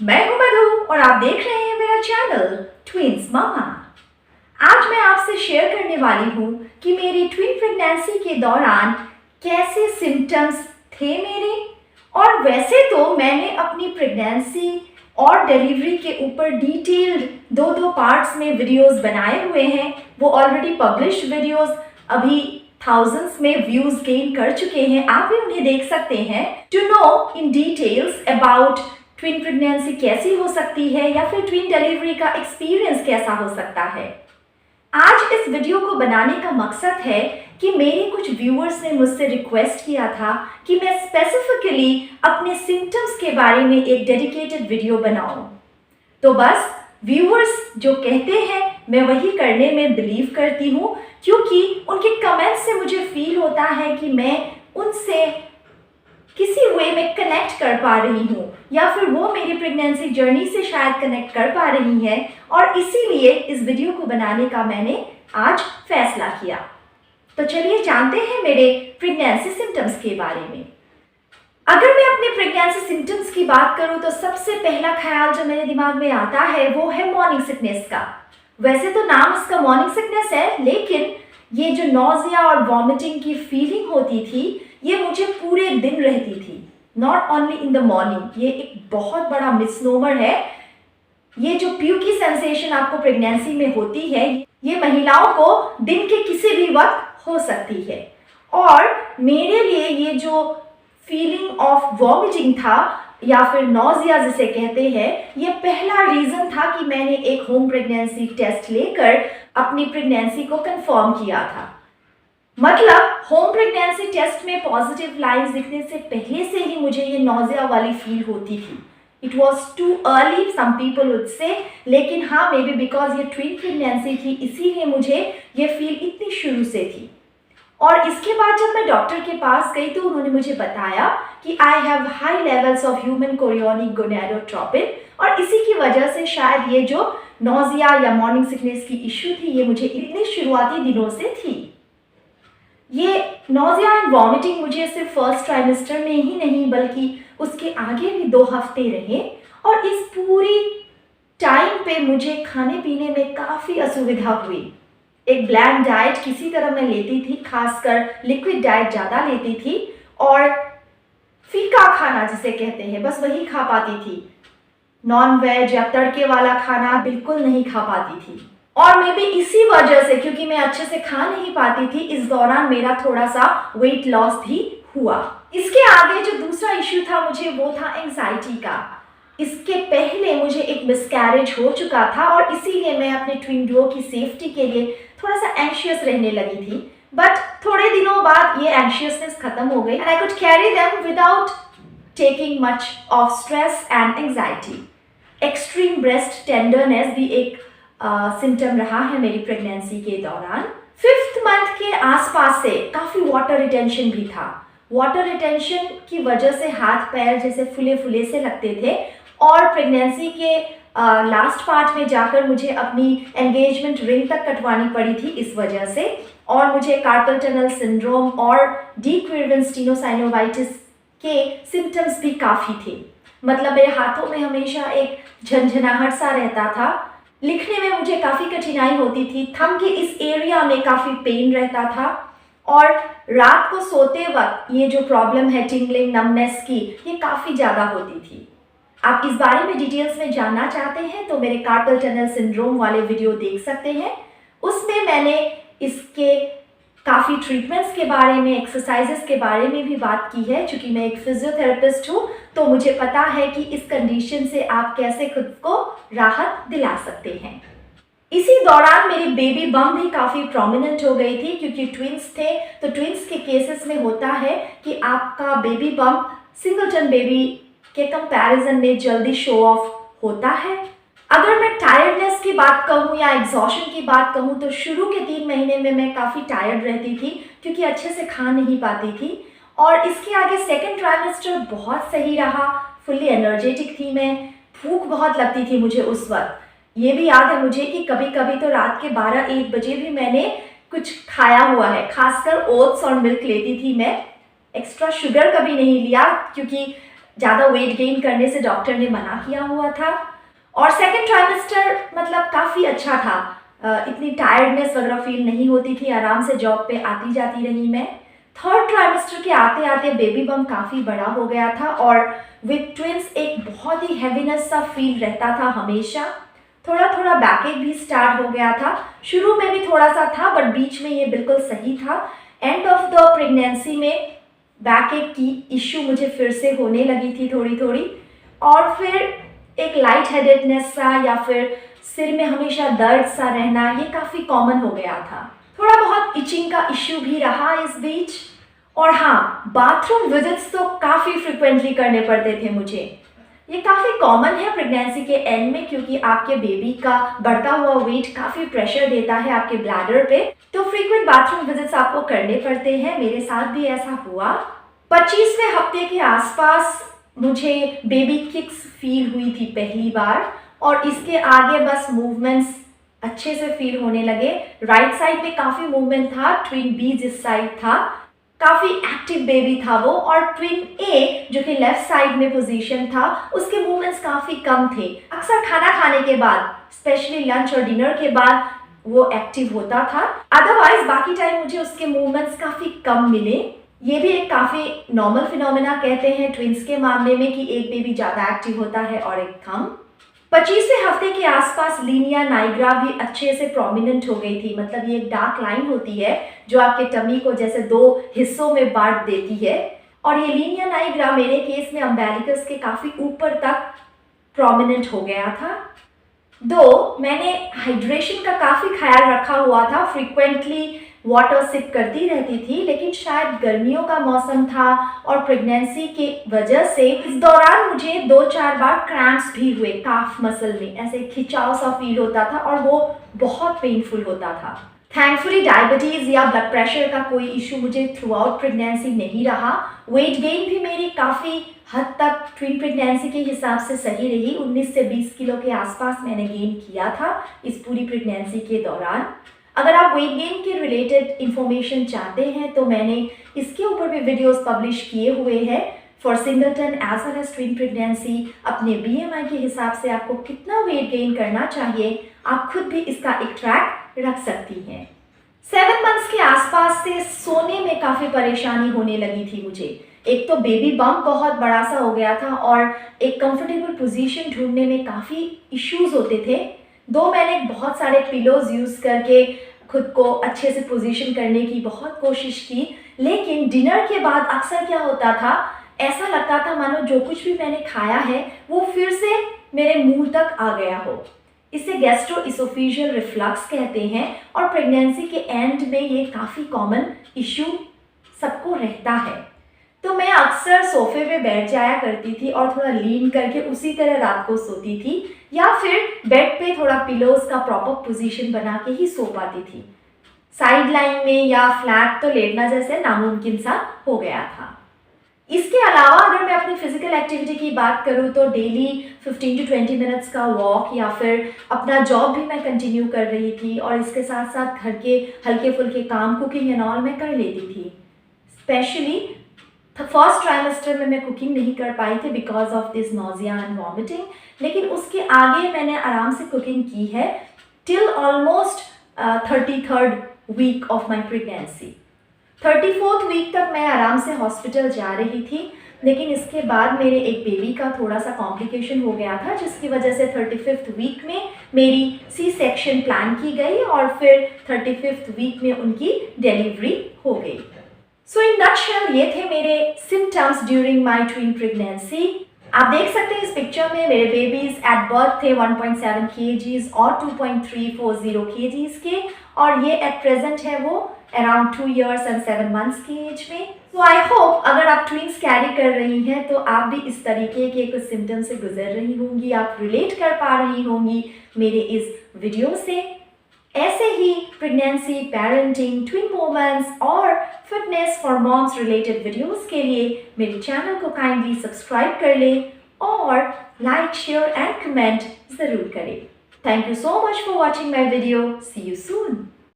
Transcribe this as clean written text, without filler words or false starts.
मैं हूं मधु और आप देख रहे हैं मेरा चैनल ट्विंस मामा। आज मैं आपसे शेयर करने वाली हूं कि मेरी ट्विन प्रेगनेंसी के दौरान कैसे सिम्टम्स थे मेरे। और वैसे तो मैंने अपनी प्रेगनेंसी और डिलीवरी के ऊपर डिटेल्ड दो पार्ट्स में वीडियोस बनाए हुए हैं। वो ऑलरेडी पब्लिश्ड वीडियोस अभी थाउजेंड्स में व्यूज गेन कर चुके हैं। आप भी उन्हें देख सकते हैं। To know in details about twin pregnancy कैसी हो सकती है या फिर ट्विन डिलीवरी का एक्सपीरियंस कैसा हो सकता है। आज इस वीडियो को बनाने का मकसद है कि मेरे कुछ व्यूअर्स ने मुझसे रिक्वेस्ट किया था कि मैं स्पेसिफिकली अपने सिम्टम्स के बारे में एक डेडिकेटेड वीडियो बनाऊं। तो बस व्यूअर्स जो कहते हैं मैं वही करने में बिलीव करती हूँ, क्योंकि उनके कमेंट्स से मुझे फील होता है कि मैं उनसे किसी वे में कनेक्ट कर पा रही हूँ या फिर वो मेरी प्रेगनेंसी जर्नी से शायद कनेक्ट कर पा रही हैं, और इसीलिए इस वीडियो को बनाने का मैंने आज फैसला किया। तो चलिए जानते हैं मेरे प्रेगनेंसी सिम्टम्स के बारे में। अगर मैं अपने प्रेगनेंसी सिम्टम्स की बात करूं तो सबसे पहला ख्याल जो मेरे दिमाग में आता है वो है मॉर्निंग सिकनेस का। वैसे तो नाम इसका मॉर्निंग सिकनेस है, लेकिन ये जो नॉजिया और वॉमिटिंग की फीलिंग होती थी ये मुझे पूरे दिन रहती थी, not only in the morning. ये एक बहुत बड़ा मिसनोमर है। ये जो प्यूकी सेंसेशन आपको प्रेगनेंसी में होती है ये महिलाओं को दिन के किसी भी वक्त हो सकती है। और मेरे लिए ये जो फीलिंग ऑफ वॉमिटिंग था या फिर नॉजिया जिसे कहते हैं, ये पहला रीज़न था कि मैंने एक होम प्रेगनेंसी टेस्ट लेकर अपनी प्रेगनेंसी को कंफर्म किया था। मतलब होम प्रेगनेंसी टेस्ट में पॉजिटिव लाइंस दिखने से पहले से ही मुझे ये नॉजिया वाली फील होती थी। It was too early some people would say, लेकिन हाँ मे बी बिकॉज ये ट्विन प्रेगनेंसी थी इसीलिए मुझे ये फील इतनी शुरू से थी। और इसके बाद जब मैं डॉक्टर के पास गई तो उन्होंने मुझे बताया कि I have high levels of human chorionic gonadotropin, और इसी की वजह से शायद ये जो नॉजिया या मॉर्निंग सिकनेस की इश्यू थी ये मुझे इतने शुरुआती दिनों से थी। ये नॉजिया एंड वॉमिटिंग मुझे सिर्फ फर्स्ट ट्राइमेस्टर में ही नहीं बल्कि उसके आगे भी 2 हफ्ते रहे, और इस पूरी टाइम पे मुझे खाने पीने में काफ़ी असुविधा हुई। एक ब्लैंड डाइट किसी तरह मैं लेती थी, खासकर लिक्विड डाइट ज़्यादा लेती थी, और फीका खाना जिसे कहते हैं बस वही खा पाती थी। नॉन वेज या तड़के वाला खाना बिल्कुल नहीं खा पाती थी। और मे बी इसी वजह से, क्योंकि मैं अच्छे से खा नहीं पाती थी, इस दौरान मेरा थोड़ा सा वेट लॉस भी हुआ। इसके आगे जो दूसरा इश्यू था मुझे वो था एंजाइटी का। इसके पहले मुझे एक मिसकैरेज हो चुका था और इसीलिए मैं अपने ट्विन डुओ की सेफ्टी के लिए थोड़ा सा एंशियस रहने लगी थी। बट थोड़े दिनों बाद ये एंशियसनेस खत्म हो गई and I could carry them without taking much of stress and anxiety. Extreme breast tenderness भी एक सिम्टम रहा है मेरी प्रेगनेंसी के दौरान। 5th मंथ के आसपास से काफ़ी वाटर रिटेंशन भी था। वाटर रिटेंशन की वजह से हाथ पैर जैसे फुले फुले से लगते थे, और प्रेगनेंसी के लास्ट पार्ट में जाकर मुझे अपनी एंगेजमेंट रिंग तक कटवानी पड़ी थी इस वजह से। और मुझे कार्पल टनल सिंड्रोम और डी क्विर्वन स्टीनोसाइनोवाइटिस के सिम्टम्स भी काफ़ी थे। मतलब मेरे हाथों में हमेशा एक झंझनाहट सा रहता था, लिखने में मुझे काफ़ी कठिनाई होती थी, थंब के इस एरिया में काफ़ी पेन रहता था, और रात को सोते वक्त ये जो प्रॉब्लम है टिंगलिंग नमनेस की ये काफ़ी ज़्यादा होती थी। आप इस बारे में डिटेल्स में जानना चाहते हैं तो मेरे कार्पल टनल सिंड्रोम वाले वीडियो देख सकते हैं। उसमें मैंने इसके काफ़ी ट्रीटमेंट्स के बारे में, एक्सरसाइजेस के बारे में भी बात की है। चूँकि मैं एक फिजियोथेरेपिस्ट हूँ तो मुझे पता है कि इस कंडीशन से आप कैसे खुद को राहत दिला सकते हैं। इसी दौरान मेरी बेबी बम भी काफ़ी प्रोमिनेंट हो गई थी, क्योंकि ट्विंस थे तो ट्विंस के केसेस में होता है कि आपका बेबी बम सिंगलटन बेबी के कंपैरिजन में जल्दी शो ऑफ होता है। अगर मैं टायर्डनेस की बात कहूँ या एग्जॉशन की बात कहूँ तो शुरू के 3 महीने में मैं काफ़ी टायर्ड रहती थी, क्योंकि अच्छे से खा नहीं पाती थी। और इसके आगे 2nd ट्राइमेस्टर बहुत सही रहा, फुल्ली एनर्जेटिक थी मैं, भूख बहुत लगती थी मुझे उस वक्त। ये भी याद है मुझे कि कभी कभी तो रात के 12-1 बजे भी मैंने कुछ खाया हुआ है, खासकर ओट्स और मिल्क लेती थी मैं। एक्स्ट्रा शुगर कभी नहीं लिया, क्योंकि ज़्यादा वेट गेन करने से डॉक्टर ने मना किया हुआ था। और सेकेंड ट्राइमेस्टर मतलब काफ़ी अच्छा था, इतनी टायर्डनेस वगैरह फील नहीं होती थी, आराम से जॉब पे आती जाती रही मैं। थर्ड ट्राइमेस्टर के आते आते बेबी बम्प काफ़ी बड़ा हो गया था और विथ ट्विंस एक बहुत ही हैवीनेस सा फील रहता था हमेशा। थोड़ा थोड़ा बैकएक भी स्टार्ट हो गया था, शुरू में भी थोड़ा सा था बट बीच में ये बिल्कुल सही था। एंड ऑफ द प्रेगनेंसी में बैकएक की इश्यू मुझे फिर से होने लगी थी थोड़ी थोड़ी, और फिर एक लाइट हेडेडनेस सा या फिर सिर में हमेशा दर्द सा रहना, ये काफ़ी कॉमन हो गया था। थोड़ा बहुत इचिंग का इश्यू भी रहा इस बीच। और हाँ, बाथरूम विजिट्स तो काफ़ी फ्रिक्वेंटली करने पड़ते थे मुझे। ये काफ़ी कॉमन है प्रेगनेंसी के एंड में, क्योंकि आपके बेबी का बढ़ता हुआ वेट काफ़ी प्रेशर देता है आपके ब्लैडर पे, तो फ्रीक्वेंट बाथरूम विजिट्स आपको करने पड़ते हैं। मेरे साथ भी ऐसा हुआ। 25वें हफ्ते के आसपास मुझे बेबी किक्स फील हुई थी पहली बार, और इसके आगे बस मूवमेंट्स अच्छे से फील होने लगे। राइट साइड में काफ़ी मूवमेंट था, ट्विन बी जिस साइड था काफ़ी एक्टिव बेबी था वो, और ट्विन ए जो कि लेफ्ट साइड में पोजीशन था उसके मूवमेंट्स काफ़ी कम थे। अक्सर खाना खाने के बाद, स्पेशली लंच और डिनर के बाद वो एक्टिव होता था, अदरवाइज बाकी टाइम मुझे उसके मूवमेंट्स काफ़ी कम मिले। ये भी एक काफ़ी नॉर्मल फिनोमेना कहते हैं ट्विंस के मामले में कि एक बेबी ज़्यादा एक्टिव होता है और एक कम। 25वें हफ्ते के आसपास लीनिया नाइग्रा भी अच्छे से प्रोमिनेंट हो गई थी। मतलब ये एक डार्क लाइन होती है जो आपके टमी को जैसे दो हिस्सों में बांट देती है, और ये लीनिया नाइग्रा मेरे केस में अम्बेलिकस के काफ़ी ऊपर तक प्रोमिनेंट हो गया था। दो मैंने हाइड्रेशन का काफ़ी ख्याल रखा हुआ था, फ्रिक्वेंटली वाटर सिप करती रहती थी, लेकिन शायद गर्मियों का मौसम था और प्रेगनेंसी के वजह से इस दौरान मुझे 2-4 बार क्रैम्प्स भी हुए काफ मसल में, ऐसे खिंचाव सा फील होता था और वो बहुत पेनफुल होता था। थैंकफुली डायबिटीज़ या ब्लड प्रेशर का कोई इशू मुझे थ्रू आउट प्रेगनेंसी नहीं रहा। वेट गेन भी मेरी काफ़ी हद तक ट्विन प्रेगनेंसी के हिसाब से सही रही। 19 से 20 किलो के आसपास मैंने गेन किया था इस पूरी प्रेगनेंसी के दौरान। अगर आप वेट गेन के रिलेटेड इंफॉर्मेशन चाहते हैं तो मैंने इसके ऊपर भी वीडियोस पब्लिश किए हुए हैं for singleton as well as twin pregnancy. अपने BMI के हिसाब से आपको कितना वेट गेन करना चाहिए, आप खुद भी इसका एक ट्रैक रख सकती हैं। 7 मंथ्स के आसपास से सोने में काफ़ी परेशानी होने लगी थी मुझे। एक तो बेबी बम्प बहुत बड़ा सा हो गया था और एक कंफर्टेबल पोजीशन ढूंढने में काफ़ी इश्यूज होते थे। दो मैंने बहुत सारे पिलोज यूज़ करके खुद को अच्छे से पोजीशन करने की बहुत कोशिश की, लेकिन डिनर के बाद अक्सर क्या होता था, ऐसा लगता था मानो जो कुछ भी मैंने खाया है वो फिर से मेरे मुंह तक आ गया हो। इसे गैस्ट्रोइसोफेजियल रिफ्लक्स कहते हैं और प्रेगनेंसी के एंड में ये काफ़ी कॉमन इशू सबको रहता है। तो मैं अक्सर सोफे पे बैठ जाया करती थी और थोड़ा लीन करके उसी तरह रात को सोती थी, या फिर बेड पे थोड़ा पिलोज का प्रॉपर पोजीशन बना के ही सो पाती थी। साइड लाइन में या फ्लैट तो लेटना जैसे नामुमकिन सा हो गया था। इसके अलावा अगर मैं अपनी फिजिकल एक्टिविटी की बात करूँ तो डेली 15 to 20 मिनट्स का वॉक या फिर अपना जॉब भी मैं कंटिन्यू कर रही थी, और इसके साथ साथ घर के हल्के फुल्के काम, कुकिंग एंड ऑल मैं कर लेती थी। स्पेशली फर्स्ट ट्राइमेस्टर में मैं कुकिंग नहीं कर पाई थी because of this nausea and vomiting, लेकिन उसके आगे मैंने आराम से कुकिंग की है till almost 33rd week of my pregnancy. 34th week तक मैं आराम से हॉस्पिटल जा रही थी, लेकिन इसके बाद मेरे एक बेबी का थोड़ा सा कॉम्प्लिकेशन हो गया था, जिसकी वजह से 35th वीक में मेरी C-सेक्शन प्लान की गई और फिर 35th वीक में उनकी डिलीवरी हो गई। सो इन नटशेल ये थे मेरे symptoms during my twin pregnancy. आप देख सकते हैं इस पिक्चर में मेरे बेबीज एट बर्थ थे 1.7 kgs और 2.340 kgs के, और ये एट प्रेजेंट है वो अराउंड 2 years and 7 months की एज में। तो आई होप अगर आप ट्विंस कैरी कर रही हैं तो आप भी इस तरीके के कुछ सिम्टम्स से गुजर रही होंगी, आप रिलेट कर पा रही होंगी मेरे इस वीडियो से। ऐसे ही प्रेगनेंसी, पेरेंटिंग, ट्विन मोमेंट्स और fitness for moms related videos के लिए मेरे चैनल को काइंडली सब्सक्राइब कर लें और लाइक, शेयर एंड कमेंट ज़रूर करें। Thank you so much for watching my video. See you soon.